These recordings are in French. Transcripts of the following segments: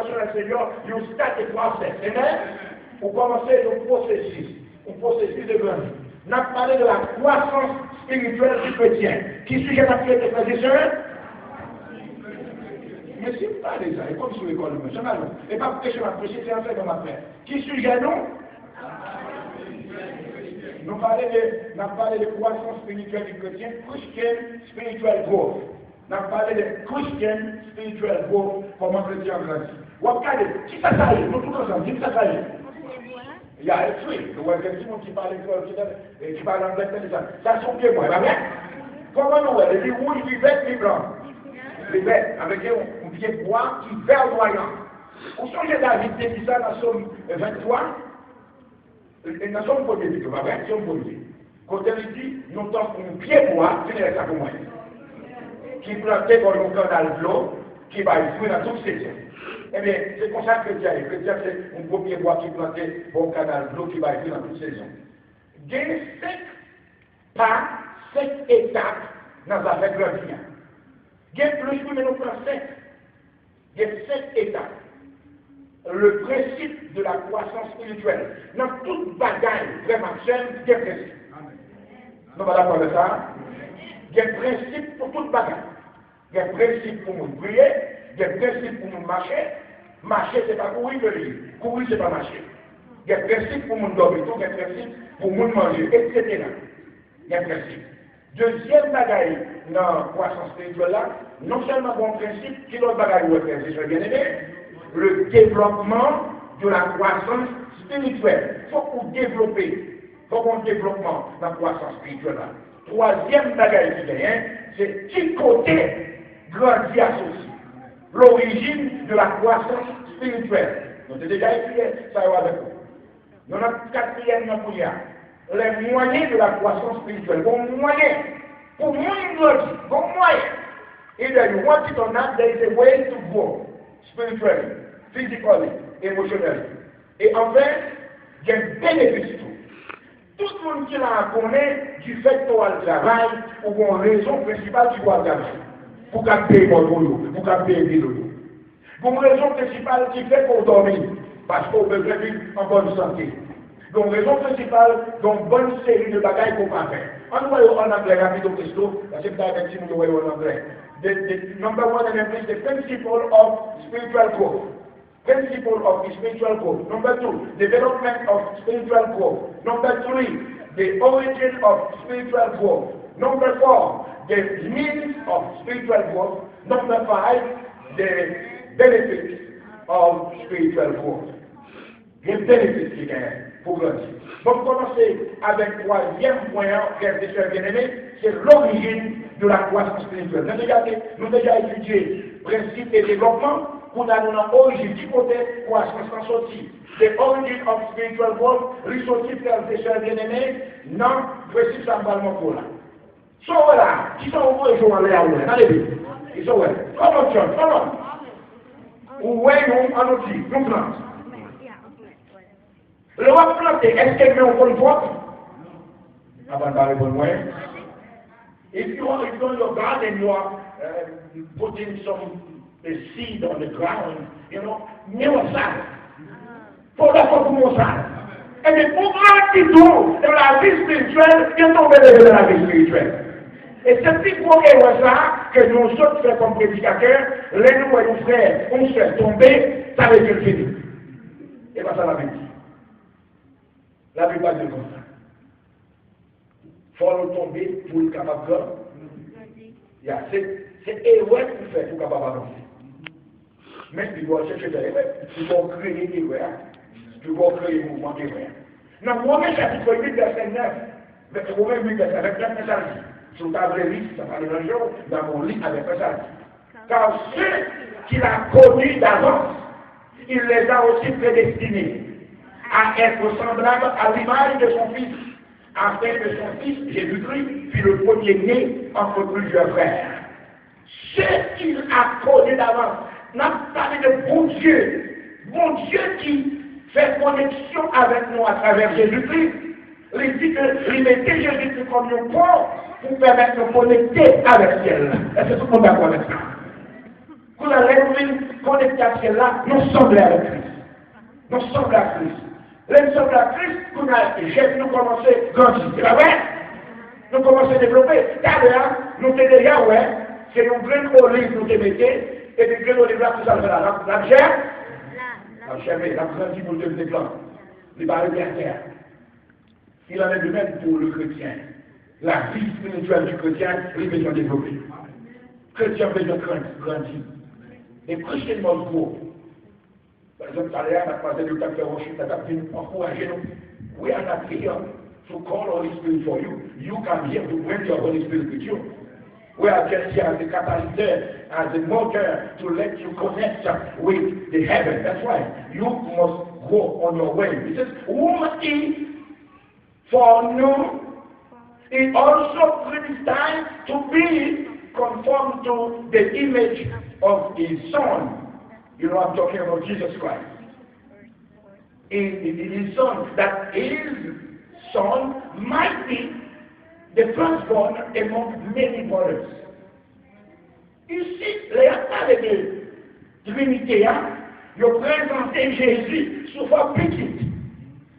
relationnel Seigneur, il stade de process. Amen. Pour commencer le processus de grandeur. On a parlé de la croissance spirituelle du chrétien. Qui sujet n'a fait des frères et sœurs? Mais si vous parlez de ça, et comme sur l'école, et pas prêcher ma prêcher, c'est un fait comme après. Qui sujet nous? Nous parlons de croissance spirituelle du chrétien, Christian spiritual growth. Nous parlons de Christian spiritual growth, comment le chrétien grandit. Vous regardez, qui ça y est? Nous tous ensemble, qui ça y est? Il y a un truc, il y a quelqu'un qui parle anglais, ça sont pieds moi, bien. Comment nous voyons? Les rouges, les verts, les blancs. Les verts, avec un pied bois qui verdoyant. Vous songez David, dit ça dans Somme 23, et dans Somme politique, pas vrai? Somme politique. Quand il dit, nous sommes un pied bois, c'est ça pour moi. Qui plantait dans le canal de l'eau, qui va jouer dans toute saison. Eh bien, c'est comme ça que le chrétien, c'est un premier bois qui plantait dans le canal de l'eau, qui va jouer dans toute saison. Il y a 5 pas, 5 étapes dans la vie grandir. Il y a plus, mais nous prenons 5. Il y a 5 étapes. Le principe de la croissance spirituelle. Dans toute bagaille vraiment saine, il y a un principe. Nous allons d'accord avec ça. Il y a un principe pour toute bagaille. Il y a un principe pour nous prier, il y a un principe pour nous marcher. Marcher, ce n'est pas courir de l'île. Courir, ce n'est pas marcher. Il y a un principe pour nous dormir, il y a un principe pour nous manger, etc. Il y a un principe. Deuxième bagaille dans la croissance spirituelle là, non seulement bon principe, qui l'autre bagaille ou bien aimé, le développement de la croissance spirituelle. Il faut qu'on développe, développement dans la croissance spirituelle là. Troisième bagaille qui gagne, c'est qui côté grandit associé. L'origine de la croissance spirituelle. Nous avons déjà étudié ça avec vous. Nous avons quatrième pour les moyens de la croissance spirituelle. Bon moyen. Pour moi, bon moyen. Either you want it or not, there is a way to grow spiritually, physically, emotionally. Et enfin, il y a un bénéfice. Tout le monde qui l'a connaît du fait qu'on a le travail ou une raison principale du droit de travail. Pour qu'on paye mon boulot, pour qu'on paye le boulot. Pour une raison principale qui fait qu'on dorme, parce qu'on veut vivre en bonne santé. Donc, raison principale, donc bonne série de bagailles qu'on va faire. On voit en anglais rapide au Christo, parce que c'est si nous voyons en anglais. The number one in English, the principle of spiritual growth. Principle of spiritual growth. Number 2, development of spiritual growth. Number 3, the origin of spiritual growth. Number 4, the means of spiritual growth. Number 5, the benefits of spiritual growth. Les bénéfices qui gagnent pour grandir. Donc, commencer avec le troisième point, frères et sœurs bien-aimés, c'est l'origine de la croissance spirituelle. Nous avons déjà étudié principe et développement. Pour nous origine du côté croissance en sortie. The origin of spiritual growth, ressorti frères et sœurs bien-aimés, non, principe semblement pour là. So voilà, qui sont au moins jouer en l'air, allez-y. Ils sont là. Comment tu as, comment? Où est nous en outil, nous plantons. Le roi planté, est-ce qu'elle met au bon voie? Avant de parler bon moyen. If you don't your garden, you are putting some seed on the ground, you know, mais on sale. Faut d'abord pour mon sale. Et bien, pour grandir tout dans la vie spirituelle, il faut tomber dans la vie spirituelle. Et c'est plus pour ça que nous autres faisons comme prédicateurs, les nous et nos frères, on se fait tomber, ça veut dire fini. Et pas ça la Bible. La Bible va dire comme ça. Il faut nous tomber pour le capable de c'est erreur pour faire pour capable d'avancer. Mais tu dois chercher des erreurs, tu dois créer des erreurs, tu dois créer un mouvement d'erreur. Dans Romains chapitre 8, verset 9, Romains 8, verset 9, ça dit, sur ta vraie vie, ça parle d'un jour, dans mon lit avec ça dit. Car ceux qu'il a connus d'avance, il les a aussi prédestinés à être semblables à l'image de son Fils, afin que son Fils, Jésus-Christ, fût le premier-né entre plusieurs frères. Ce qu'il a connus d'avance, n'a parlé de bon Dieu qui fait connexion avec nous à travers Jésus-Christ. Il dit qu'il mettait Jésus-Christ comme un pont pour permettre de connecter avec ciel. Est-ce que tout le monde est d'accord avec ça? Vous allez connectés à celle-là, nous sommes avec Christ. Nous sommes à Christ. Les sommes à Christ, nous commençons à grandir. C'est pas vrai? Nous commençons à développer. Car là, nous sommes déjà, ouais, c'est une grande olive nous te mettez, et puis grande olive là, tout ça, la chair, la chair, la grandit pour te mettre blanc. Il va arriver à terre. Il en est de même pour le chrétien. La vie spirituelle du chrétien, il besoin de développer. Le chrétien besoin de grandir. Et Christian must grow. Par exemple, ça a passé le temps de faire worship, ça a pu nous encourager. We are not here to call Holy Spirit for you. You come here to bring your Holy Spirit with you. We are just here as a catalyst, as a motor to let you connect with the heaven. That's why you must go on your way. It says, whom he foreknew, he also predestined to be conformed to the image of his Son. You know, I'm talking about Jesus Christ. His Son, that his Son might be the firstborn among many brothers. Ici, les parlé de Trinité, ils ont présenté Jésus sous forme petite.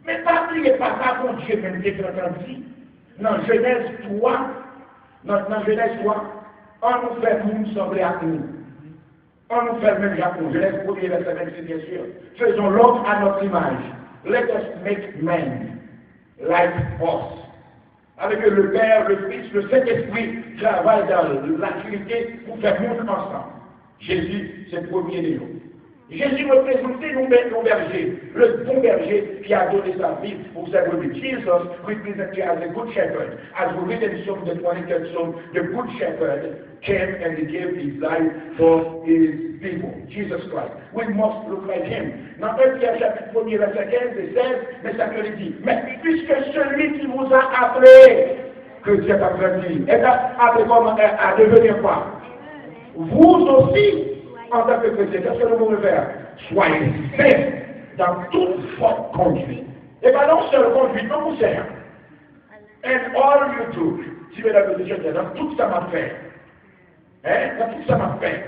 Mais pas oublier papa pour Dieu, même des entendu. Dans Genèse 3, dans Genèse 3, on nous fait nous sembler à nous. On nous fait même Japon. Genèse 1er verset 26, bien sûr. Faisons l'homme à notre image. Let us make man like us. Avec le Père, le Fils, le Saint-Esprit travaillent dans la Trinité pour faire monde ensemble. Jésus, c'est le premier de nous. Jésus représentait nos bergers, le bon berger qui a donné sa vie pour sa brebis. Jesus represented as a good shepherd. As we read in Psalm, the 23rd Psalm, the good shepherd came and he gave his life for his people. Jesus Christ. We must look like him. Dans 1 Pierre chapitre 1er, verset 15 et 16, mais ça que dit, mais puisque celui qui vous a appelé, que Dieu a grandi, et appelé comment à devenir quoi? Vous aussi, en tant que chrétien, qu'est-ce que nous voulons faire? Soyez saints dans toute votre conduite. Et bien non seule conduite, non vous sert. And all you do, si vous avez besoin dans tout ça m'a fait. Dans tout ça m'a fait.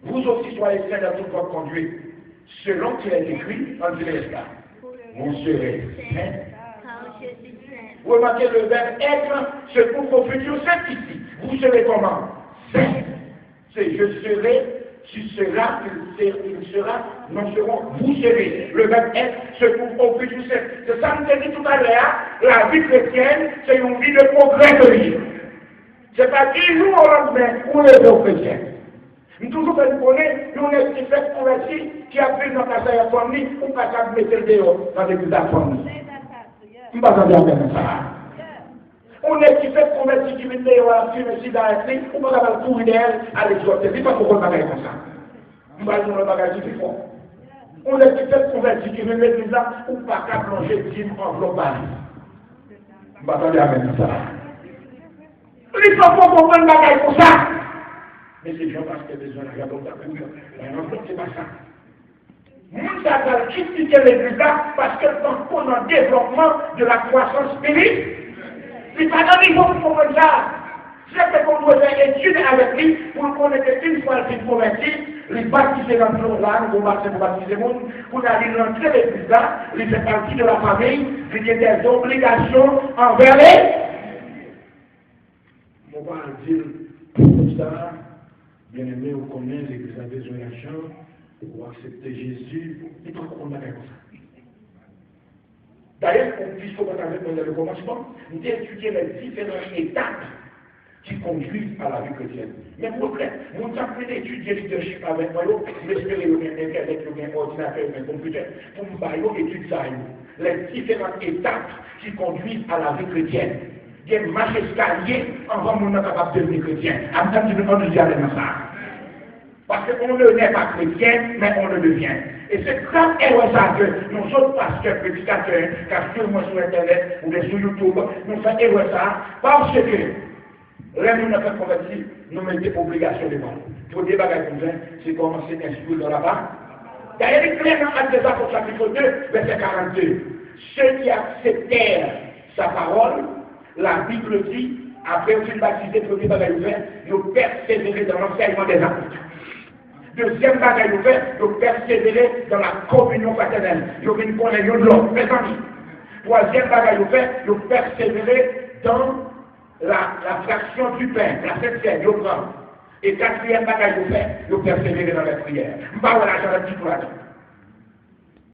Vous aussi soyez saints dans toute votre conduite. Selon ce qui est écrit en Genèse 4. Vous serez saints. Vous remarquez le verbe être, c'est pour vos futurs saints ici. Vous serez comment? Saints. C'est je serai. Tu seras, il sera, nous serons, vous serez. Le verbe être, c'est pour au futur. C'est ça que je dit tout à l'heure, la vie chrétienne, c'est une vie de progrès de vie. C'est pas du jour au lendemain où les gens chrétiens. Nous toujours fait connaître, nous on qui fait converti, qui a pris notre affaire à famille, ou pas qu'à mettre le dehors dans l'église de la famille. On ne va pas dire ça. On est qui fait convertir qui met à fumer si dans la on va pas courir d'elle à l'exhorter. C'est pas pourquoi on va faire comme ça. On va dire le bagage qui font. On est qui fait convertir qui met l'église là, ou pas qu'à plonger le en global. On va pas dire avec ça. Il faut pas comprendre le bagage pour ça. Mais c'est gens parce que besoin de regarder ça pour mais c'est pas ça. Nous avons critiqué l'église là parce que dans le développement de la croissance spirituelle, c'est pas dans les gens pour comprendre ça. C'est qu'on doit faire étude avec lui pour connaître une fois qu'il converti, les baptiser dans le là, nous allons baptiser le monde, pour aller rentrer l'église là, il fait partie de la famille, il y a des obligations envers les. On va dire pour ça, bien aimé, on connaît l'église a besoin d'argent, pour accepter Jésus, il faut qu'on ait comme ça. D'ailleurs, puisqu'on va avec le commencement, nous étudier les différentes étapes qui conduisent à la vie chrétienne. Mais pour vrai, nous avons étudier le leadership avec moi, j'espère qu'il y a Internet, il y a un ordinateur, il y a un computer, pour nous étudier ça, les différentes étapes qui conduisent à la vie chrétienne. Il y a une marche escalier avant qu'on soit capable de devenir chrétien. En même temps, tu ne peux pas nous dire ça. Parce qu'on ne n'est pas chrétien, mais on le devient. Et c'est grave erreur ça que nous autres pasteurs, prédicateurs, qui sur sur Internet ou sur YouTube, nous faisons erreur ça, parce que là, nous n'avons pas converti, nous mettons des obligations devant nous. Pour des bagages comme ça, c'est commencer à instruire dans la barre. D'ailleurs, il est clair dans Actes des Apôtres, chapitre 2, verset 42. Ceux qui acceptèrent sa parole, la Bible dit, après qu'ils baptisé, premier bagage ouvert, nous persévérer dans l'enseignement des apôtres. Deuxième bagage, vous faites, vous persévérer dans la communion fraternelle. Vous venez connaître l'autre, mes amis. Troisième bagage, vous faites, vous persévérer dans la fraction du pain, la septième, vous prend. Et quatrième bagage, vous faites, vous persévérer dans la prière. Je ne vais pas avoir l'argent d'un petit pour la